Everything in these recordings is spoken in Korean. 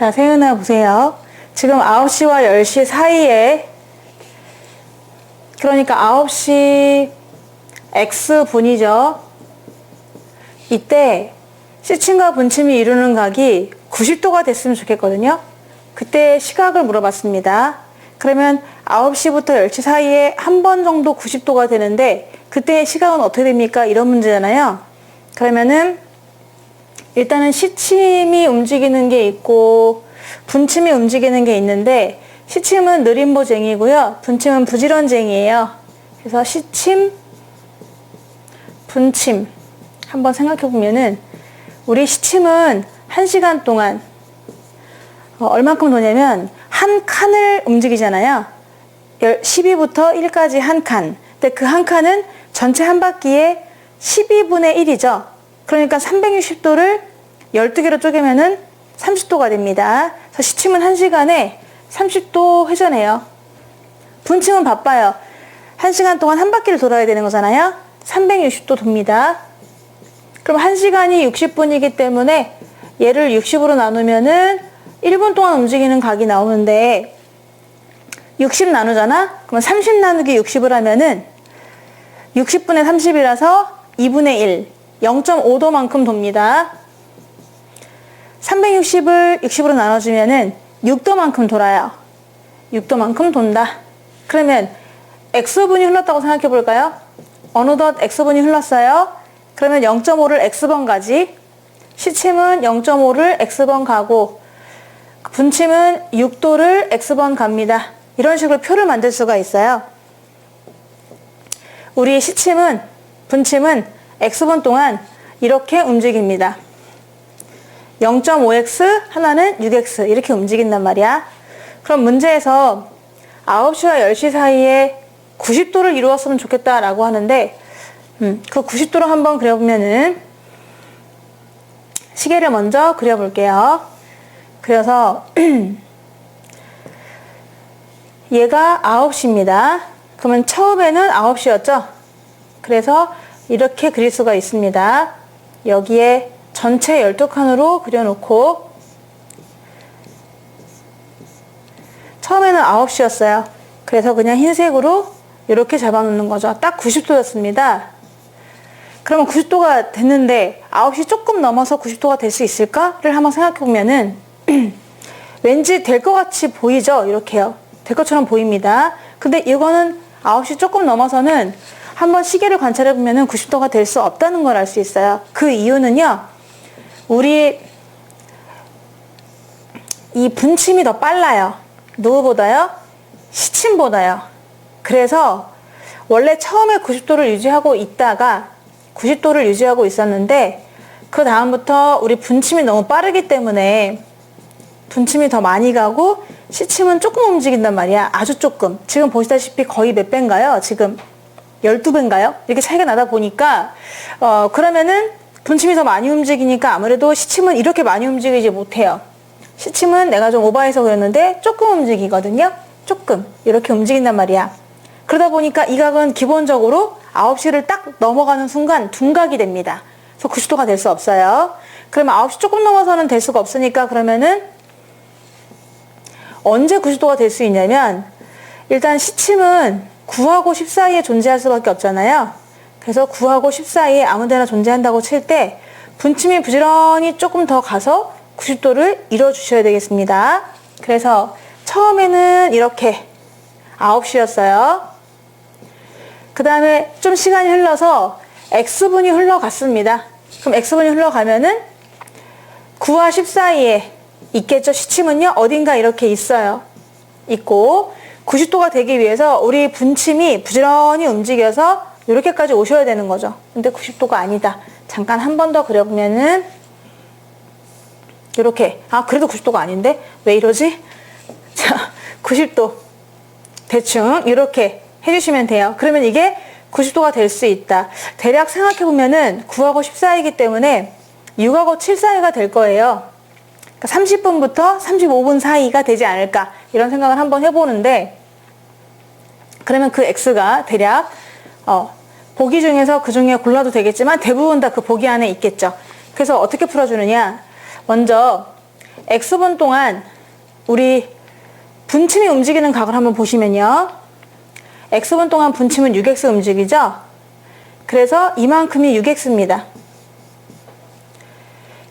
자, 세은아 보세요. 지금 9시와 10시 사이에, 그러니까 9시 X분이죠. 이때 시침과 분침이 이루는 각이 90도가 됐으면 좋겠거든요. 그때 시각을 물어봤습니다. 그러면 9시부터 10시 사이에 한 번 정도 90도가 되는데 그때 시각은 어떻게 됩니까? 이런 문제잖아요. 그러면은 일단은 시침이 움직이는 게 있고 분침이 움직이는 게 있는데, 시침은 느림보쟁이고요. 분침은 부지런쟁이에요. 그래서 시침, 분침 한번 생각해 보면은, 우리 시침은 1시간 동안 얼만큼 도냐면 한 칸을 움직이잖아요. 12부터 1까지 한 칸. 근데 그 한 칸은 전체 한 바퀴의 12분의 1이죠. 그러니까 360도를 12개로 쪼개면은 30도가 됩니다. 그래서 시침은 1시간에 30도 회전해요. 분침은 바빠요. 1시간 동안 한 바퀴를 돌아야 되는 거잖아요. 360도 돕니다. 그럼 1시간이 60분이기 때문에 얘를 60으로 나누면은 1분 동안 움직이는 각이 나오는데, 60 나누잖아? 그러면 30 나누기 60을 하면은 60분의 30이라서 2분의 1, 0.5도만큼 돕니다. 360을 60으로 나눠주면은 6도만큼 돌아요. 6도만큼 돈다. 그러면 X분이 흘렀다고 생각해 볼까요? 어느덧 X분이 흘렀어요. 그러면 0.5를 X번 가지, 시침은 0.5를 X번 가고, 분침은 6도를 X번 갑니다. 이런 식으로 표를 만들 수가 있어요. 우리 시침은, 분침은 X번 동안 이렇게 움직입니다. 0.5x, 하나는 6x 이렇게 움직인단 말이야. 그럼 문제에서 9시와 10시 사이에 90도를 이루었으면 좋겠다라고 하는데, 그 90도로 한번 그려보면은, 시계를 먼저 그려볼게요. 그래서 얘가 9시입니다. 그러면 처음에는 9시였죠? 그래서 이렇게 그릴 수가 있습니다. 여기에 전체 12칸으로 그려놓고, 처음에는 9시였어요. 그래서 그냥 흰색으로 이렇게 잡아놓는 거죠. 딱 90도였습니다. 그러면 90도가 됐는데 9시 조금 넘어서 90도가 될 수 있을까를 한번 생각해 보면은 왠지 될 것 같이 보이죠? 이렇게요. 될 것처럼 보입니다. 근데 이거는 9시 조금 넘어서는 한번 시계를 관찰해 보면은 90도가 될 수 없다는 걸 알 수 있어요. 그 이유는요, 우리 이 분침이 더 빨라요. 누구보다요? 시침보다요. 그래서 원래 처음에 90도를 유지하고 있다가 90도를 유지하고 있었는데, 그 다음부터 우리 분침이 너무 빠르기 때문에 분침이 더 많이 가고 시침은 조금 움직인단 말이야. 아주 조금. 지금 보시다시피 거의 몇 배인가요? 지금 12배인가요? 이렇게 차이가 나다 보니까 그러면은 분침이 더 많이 움직이니까 아무래도 시침은 이렇게 많이 움직이지 못해요. 시침은 내가 좀 오버해서 그랬는데 조금 움직이거든요. 조금 이렇게 움직인단 말이야. 그러다 보니까 이 각은 기본적으로 9시를 딱 넘어가는 순간 둔각이 됩니다. 그래서 90도가 될 수 없어요. 그러면 9시 조금 넘어서는 될 수가 없으니까, 그러면은 언제 90도가 될 수 있냐면, 일단 시침은 9하고 10 사이에 존재할 수밖에 없잖아요. 그래서 9하고 10 사이에 아무데나 존재한다고 칠 때 분침이 부지런히 조금 더 가서 90도를 이뤄주셔야 되겠습니다. 그래서 처음에는 이렇게 9시였어요. 그 다음에 좀 시간이 흘러서 X분이 흘러갔습니다. 그럼 X분이 흘러가면은 9와 10 사이에 있겠죠. 시침은요, 어딘가 이렇게 있어요. 있고, 90도가 되기 위해서 우리 분침이 부지런히 움직여서 이렇게까지 오셔야 되는 거죠. 근데 90도가 아니다. 잠깐 한 번 더 그려보면은 이렇게, 그래도 90도가 아닌데 왜 이러지? 자, 90도 대충 이렇게 해주시면 돼요. 그러면 이게 90도가 될 수 있다. 대략 생각해보면은 9하고 10 사이이기 때문에 6하고 7 사이가 될 거예요. 그러니까 30분부터 35분 사이가 되지 않을까, 이런 생각을 한번 해보는데, 그러면 그 X가 대략 보기 중에서 그 중에 골라도 되겠지만 대부분 다 그 보기 안에 있겠죠. 그래서 어떻게 풀어주느냐, 먼저 x분 동안 우리 분침이 움직이는 각을 한번 보시면요. x분 동안 분침은 6x 움직이죠? 그래서 이만큼이 6x입니다.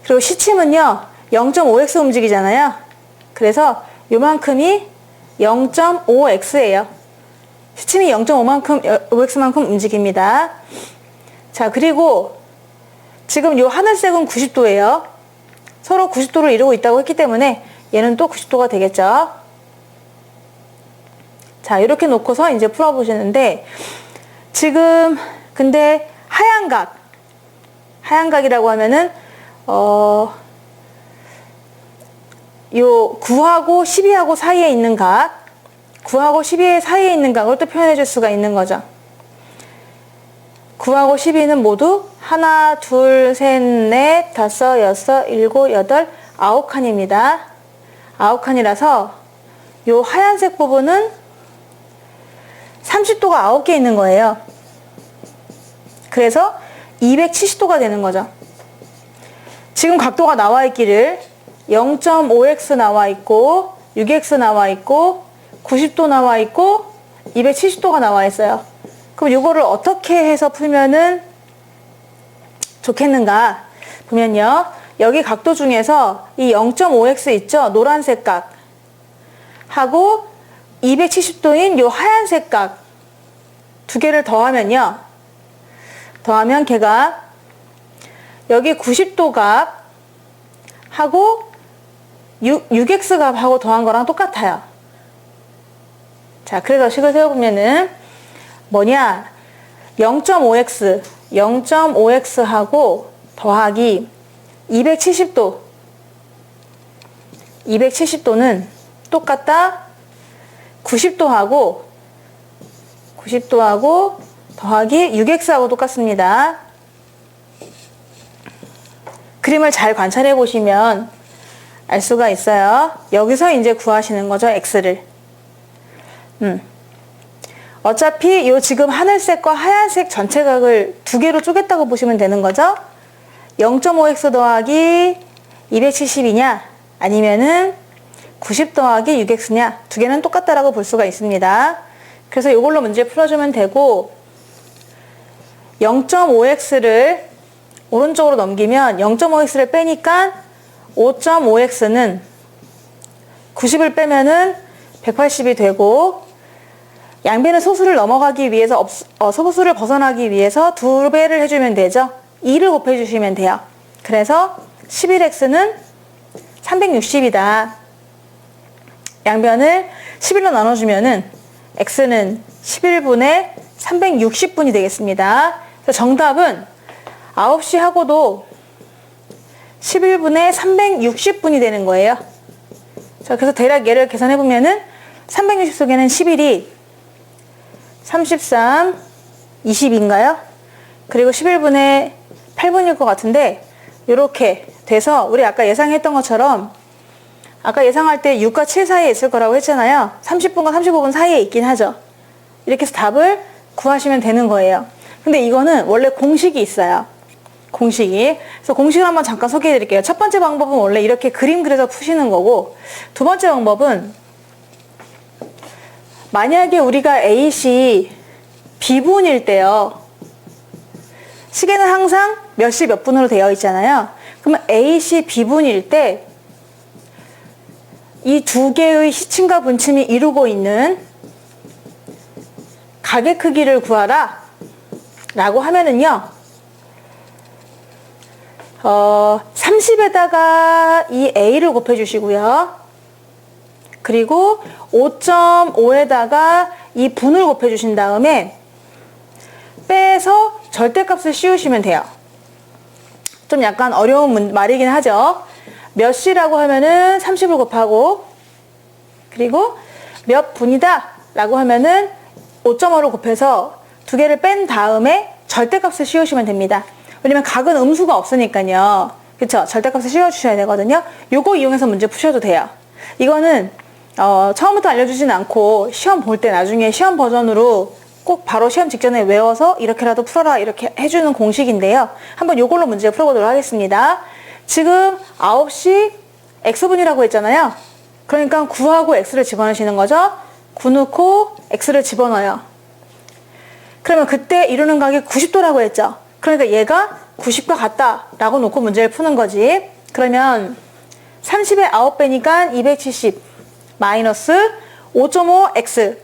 그리고 시침은요, 0.5x 움직이잖아요. 그래서 요만큼이 0.5x예요. 시침이 0.5x만큼 움직입니다. 자, 그리고 지금 요 하늘색은 90도예요. 서로 90도를 이루고 있다고 했기 때문에 얘는 또 90도가 되겠죠. 자, 이렇게 놓고서 이제 풀어보시는데, 지금 근데 하얀 각이라고 하면은 요 9하고 12하고 사이에 있는 각, 9하고 12 사이에 있는 각을 또 표현해 줄 수가 있는 거죠. 9하고 12는 모두 하나, 둘, 셋, 넷, 다섯, 여섯, 일곱, 여덟, 9칸입니다. 9칸이라서 요 하얀색 부분은 30도가 9개 있는 거예요. 그래서 270도가 되는 거죠. 지금 각도가 나와 있기를 0.5x 나와 있고 6x 나와 있고 90도 나와 있고 270도가 나와 있어요. 그럼 이거를 어떻게 해서 풀면은 좋겠는가 보면요. 여기 각도 중에서 이 0.5x 있죠? 노란색 각 하고 270도인 요 하얀색 각 두 개를 더하면요. 더하면 걔가 여기 90도 값 하고 6x 값하고 더한 거랑 똑같아요. 자, 그래서 식을 세워보면은 뭐냐, 0.5x 하고 더하기 270도는 똑같다 90도하고 더하기 6x하고 똑같습니다. 그림을 잘 관찰해 보시면 알 수가 있어요. 여기서 이제 구하시는 거죠, x를. 어차피 요 지금 하늘색과 하얀색 전체 각을 두 개로 쪼갰다고 보시면 되는 거죠. 0.5x 더하기 270이냐 아니면은 90 더하기 6x냐, 두 개는 똑같다라고 볼 수가 있습니다. 그래서 이걸로 문제 풀어주면 되고, 0.5x를 오른쪽으로 넘기면 0.5x를 빼니까 5.5x는 90을 빼면은 180이 되고, 양변의 소수를 넘어가기 위해서 소수를 벗어나기 위해서 2배를 해주면 되죠. 2를 곱해주시면 돼요. 그래서 11x는 360이다. 양변을 11로 나눠주면은 x는 11분의 360분이 되겠습니다. 그래서 정답은 9시 하고도 11분의 360분이 되는 거예요. 자, 그래서 대략 얘를 계산해보면은 360 속에는 11이 33, 20인가요? 그리고 11분의 8분일 것 같은데, 이렇게 돼서 우리 아까 예상했던 것처럼, 아까 예상할 때 6과 7 사이에 있을 거라고 했잖아요. 30분과 35분 사이에 있긴 하죠. 이렇게 해서 답을 구하시면 되는 거예요. 근데 이거는 원래 공식이 있어요. 공식이. 그래서 공식을 한번 잠깐 소개해 드릴게요. 첫 번째 방법은 원래 이렇게 그림 그려서 푸시는 거고, 두 번째 방법은 만약에 우리가 A시 B분일 때요. 시계는 항상 몇 시 몇 분으로 되어 있잖아요. 그러면 A시 B분일 때 이 두 개의 시침과 분침이 이루고 있는 각의 크기를 구하라 라고 하면은요, 30에다가 이 A를 곱해 주시고요. 그리고 5.5에다가 이 분을 곱해 주신 다음에 빼서 절대값을 씌우시면 돼요. 좀 약간 어려운 말이긴 하죠. 몇 시라고 하면은 30을 곱하고, 그리고 몇 분이다 라고 하면은 5.5를 곱해서 두 개를 뺀 다음에 절대값을 씌우시면 됩니다. 왜냐면 각은 음수가 없으니까요. 그쵸? 절대값을 씌워주셔야 되거든요. 요거 이용해서 문제 푸셔도 돼요. 이거는 처음부터 알려주진 않고 시험 볼 때 나중에 시험 버전으로 꼭 바로 시험 직전에 외워서 이렇게라도 풀어라 이렇게 해주는 공식인데요. 한번 요걸로 문제 풀어보도록 하겠습니다. 지금 9시 x분이라고 했잖아요. 그러니까 9하고 x를 집어넣으시는 거죠. 9 넣고 x를 집어넣어요. 그러면 그때 이루는 각이 90도라고 했죠. 그러니까 얘가 90과 같다 라고 놓고 문제를 푸는 거지. 그러면 30의 9배니까 270 마이너스 5.5x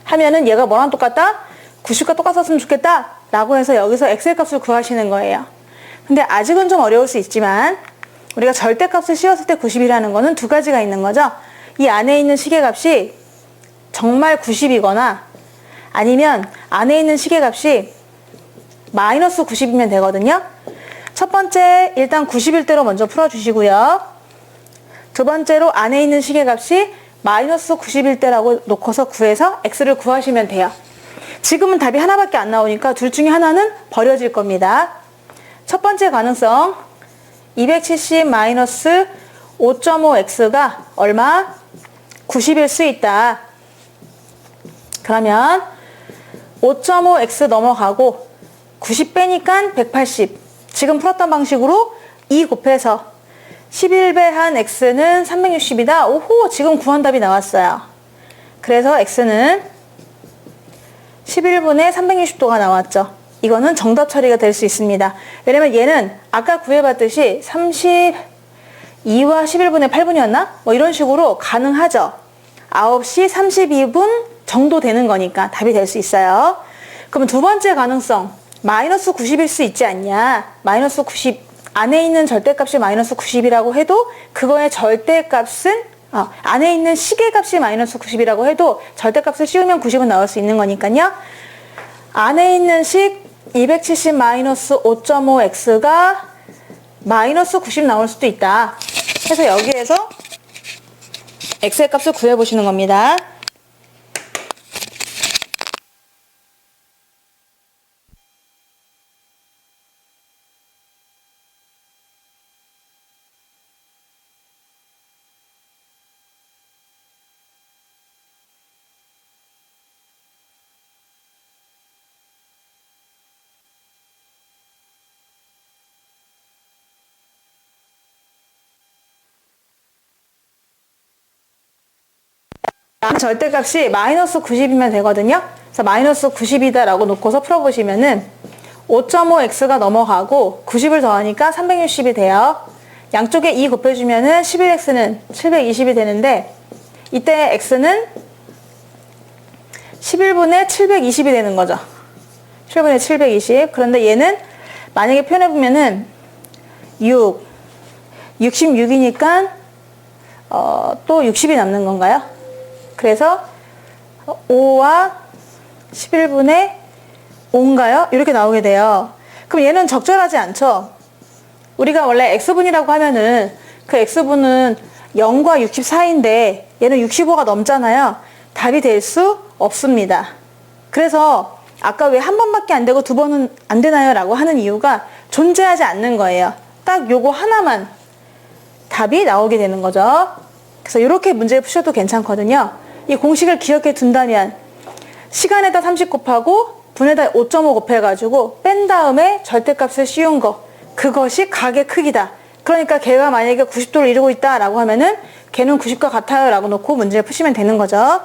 하면은 얘가 뭐랑 똑같다? 90과 똑같았으면 좋겠다 라고 해서 여기서 x의 값을 구하시는 거예요. 근데 아직은 좀 어려울 수 있지만 우리가 절대값을 씌웠을 때 90이라는 거는 두 가지가 있는 거죠. 이 안에 있는 시계값이 정말 90이거나 아니면 안에 있는 시계값이 마이너스 90이면 되거든요. 첫 번째 일단 90일 대로 먼저 풀어주시고요. 두 번째로 안에 있는 시계값이 마이너스 90일 대라고 놓고서 구해서 x를 구하시면 돼요. 지금은 답이 하나밖에 안 나오니까 둘 중에 하나는 버려질 겁니다. 첫 번째 가능성 270 마이너스 5.5x가 얼마? 90일 수 있다. 그러면 5.5x 넘어가고 90 빼니까 180. 지금 풀었던 방식으로 2 곱해서 11배 한 x는 360이다. 오호, 지금 구한 답이 나왔어요. 그래서 x는 11분의 360도가 나왔죠. 이거는 정답 처리가 될 수 있습니다. 왜냐면 얘는 아까 구해봤듯이 32와 11분의 8분이었나? 뭐 이런 식으로 가능하죠. 9시 32분 정도 되는 거니까 답이 될 수 있어요. 그럼 두 번째 가능성, 마이너스 90일 수 있지 않냐? 마이너스 90, 안에 있는 절대값이 마이너스 90이라고 해도 그거의 절대값은 안에 있는 시계값이 마이너스 90이라고 해도 절대값을 씌우면 90은 나올 수 있는 거니까요. 안에 있는 식 270 마이너스 5.5x가 마이너스 90 나올 수도 있다. 그래서 여기에서 x의 값을 구해보시는 겁니다. 절대값이 마이너스 90이면 되거든요. 그래서 마이너스 90이다 라고 놓고서 풀어보시면은 5.5x가 넘어가고 90을 더하니까 360이 돼요. 양쪽에 2 곱해주면은 11x는 720이 되는데 이때 x는 11분의 720이 되는 거죠. 11분의 720. 그런데 얘는 만약에 표현해보면은 66이니까 또 60이 남는 건가요? 그래서 5와 11분의 5인가요? 이렇게 나오게 돼요. 그럼 얘는 적절하지 않죠? 우리가 원래 x분이라고 하면은 그 x분은 0과 60 사이인데 얘는 65가 넘잖아요. 답이 될 수 없습니다. 그래서 아까 왜 한 번밖에 안 되고 두 번은 안 되나요? 라고 하는 이유가 존재하지 않는 거예요. 딱 요거 하나만 답이 나오게 되는 거죠. 그래서 이렇게 문제를 푸셔도 괜찮거든요. 이 공식을 기억해 둔다면 시간에다 30 곱하고 분에다 5.5 곱해가지고 뺀 다음에 절대값을 씌운 거, 그것이 각의 크기다. 그러니까 걔가 만약에 90도를 이루고 있다 라고 하면은 걔는 90과 같아요 라고 놓고 문제를 푸시면 되는 거죠.